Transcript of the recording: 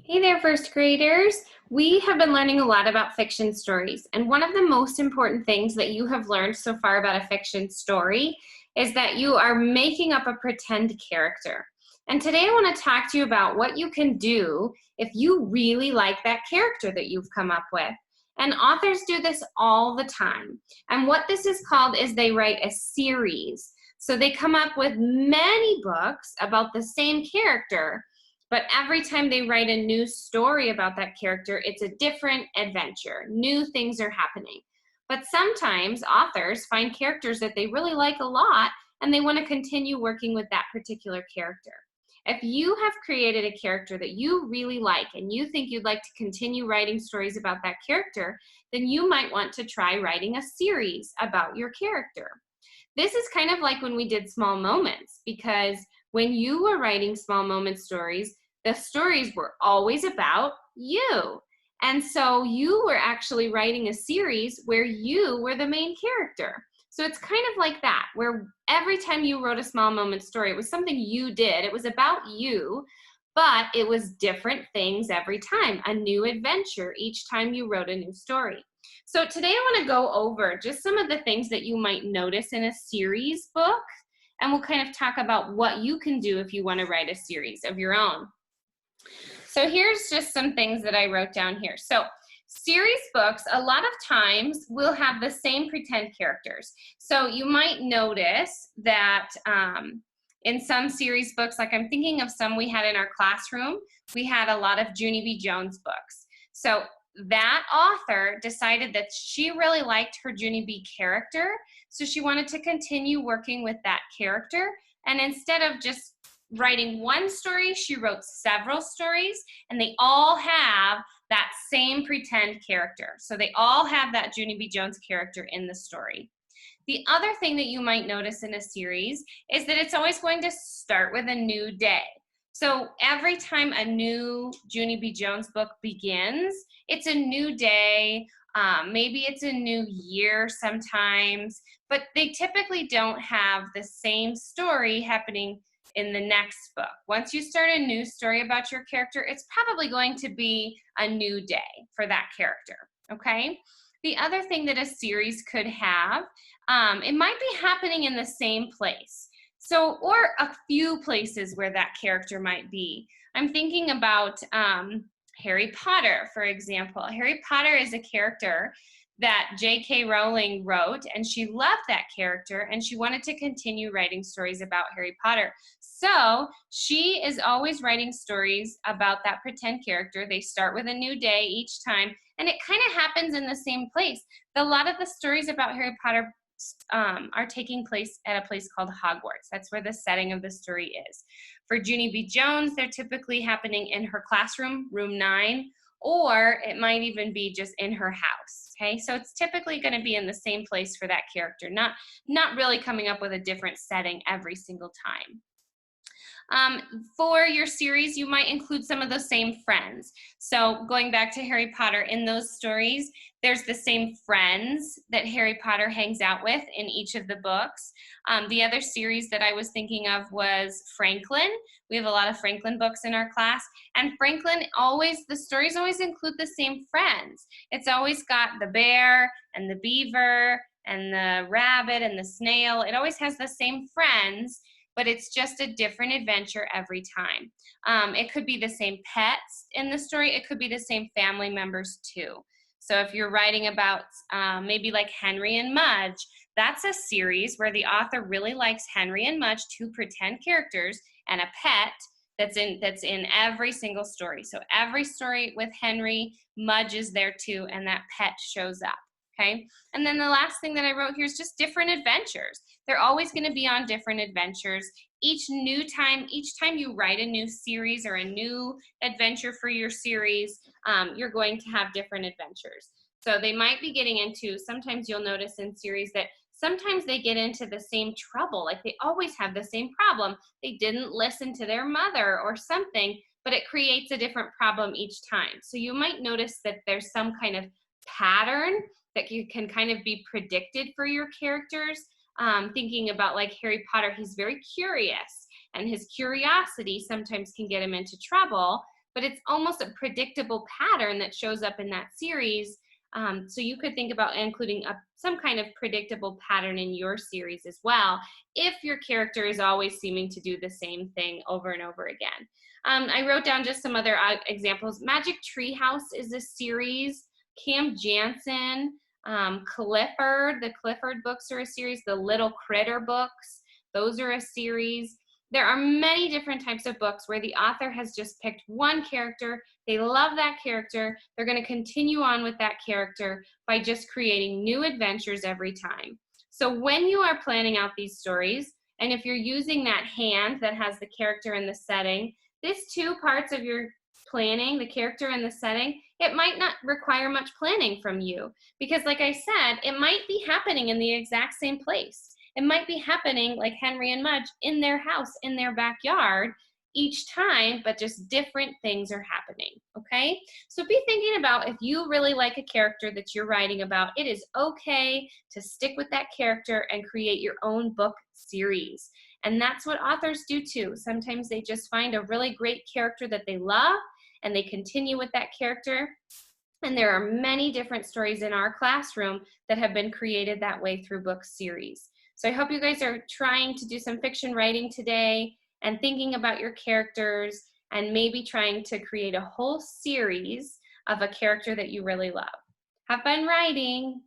Hey there, first graders. We have been learning a lot about fiction stories, and one of the most important things that you have learned so far about a fiction story is that you are making up a pretend character. And today I want to talk to you about what you can do if you really like that character that you've come up with. And authors do this all the time. And what this is called is they write a series. So they come up with many books about the same character, but every time they write a new story about that character, it's a different adventure. New things are happening. But sometimes authors find characters that they really like a lot and they want to continue working with that particular character. If you have created a character that you really like and you think you'd like to continue writing stories about that character, then you might want to try writing a series about your character. This is kind of like when we did Small Moments, because when you were writing Small Moment stories, the stories were always about you. And so you were actually writing a series where you were the main character. So it's kind of like that, where every time you wrote a Small Moment story, it was something you did. It was about you, but it was different things every time, a new adventure each time you wrote a new story. So today I want to go over just some of the things that you might notice in a series book, and we'll kind of talk about what you can do if you want to write a series of your own. So here's just some things that I wrote down here. So series books, a lot of times, will have the same pretend characters. So you might notice that in some series books, like I'm thinking of some we had in our classroom, we had a lot of Junie B. Jones books. So that author decided that she really liked her Junie B. character, so she wanted to continue working with that character. And instead of just writing one story, she wrote several stories, and they all have that same pretend character. So they all have that Junie B. Jones character in the story. The other thing that you might notice in a series is that it's always going to start with a new day. So every time a new Junie B. Jones book begins, it's a new day. Maybe it's a new year sometimes, but they typically don't have the same story happening in the next book. Once you start a new story about your character, it's probably going to be a new day for that character, okay? The other thing that a series could have, it might be happening in the same place. So, or a few places where that character might be. I'm thinking about Harry Potter, for example. Harry Potter is a character that J.K. Rowling wrote, and she loved that character, and she wanted to continue writing stories about Harry Potter. So she is always writing stories about that pretend character. They start with a new day each time, and it kind of happens in the same place. A lot of the stories about Harry Potter are taking place at a place called Hogwarts. That's where the setting of the story is. For Junie B. Jones, they're typically happening in her classroom, room 9, or it might even be just in her house, okay? So it's typically going to be in the same place for that character, not really coming up with a different setting every single time. For your series, you might include some of those same friends. So going back to Harry Potter, in those stories, there's the same friends that Harry Potter hangs out with in each of the books. The other series that I was thinking of was Franklin. We have a lot of Franklin books in our class, and Franklin the stories always include the same friends. It's always got the bear and the beaver and the rabbit and the snail. It always has the same friends, but it's just a different adventure every time. It could be the same pets in the story. It could be the same family members too. So if you're writing about maybe like Henry and Mudge, that's a series where the author really likes Henry and Mudge, two pretend characters, and a pet that's in every single story. So every story with Henry, Mudge is there too, and that pet shows up. Okay, and then the last thing that I wrote here is just different adventures. They're always going to be on different adventures. Each time you write a new series or a new adventure for your series, you're going to have different adventures. So they might be getting into, sometimes you'll notice in series that sometimes they get into the same trouble, like they always have the same problem. They didn't listen to their mother or something, but it creates a different problem each time. So you might notice that there's some kind of pattern that you can kind of be predicted for your characters. Thinking about like Harry Potter, he's very curious, and his curiosity sometimes can get him into trouble. but it's almost a predictable pattern that shows up in that series. So you could think about including some kind of predictable pattern in your series as well, if your character is always seeming to do the same thing over and over again. I wrote down just some other examples. Magic Treehouse is a series. Cam Jansen, Clifford, the Clifford books are a series. The Little Critter books, those are a series. There are many different types of books where the author has just picked one character. They love that character. They're going to continue on with that character by just creating new adventures every time. So when you are planning out these stories, and if you're using that hand that has the character and the setting, these two parts of your planning, the character and the setting, it might not require much planning from you, because like I said, it might be happening in the exact same place. It might be happening like Henry and Mudge in their house, in their backyard each time, but just different things are happening, okay? So be thinking about, if you really like a character that you're writing about, it is okay to stick with that character and create your own book series. And that's what authors do too. Sometimes they just find a really great character that they love and they continue with that character. And there are many different stories in our classroom that have been created that way through book series. So I hope you guys are trying to do some fiction writing today and thinking about your characters and maybe trying to create a whole series of a character that you really love. Have fun writing.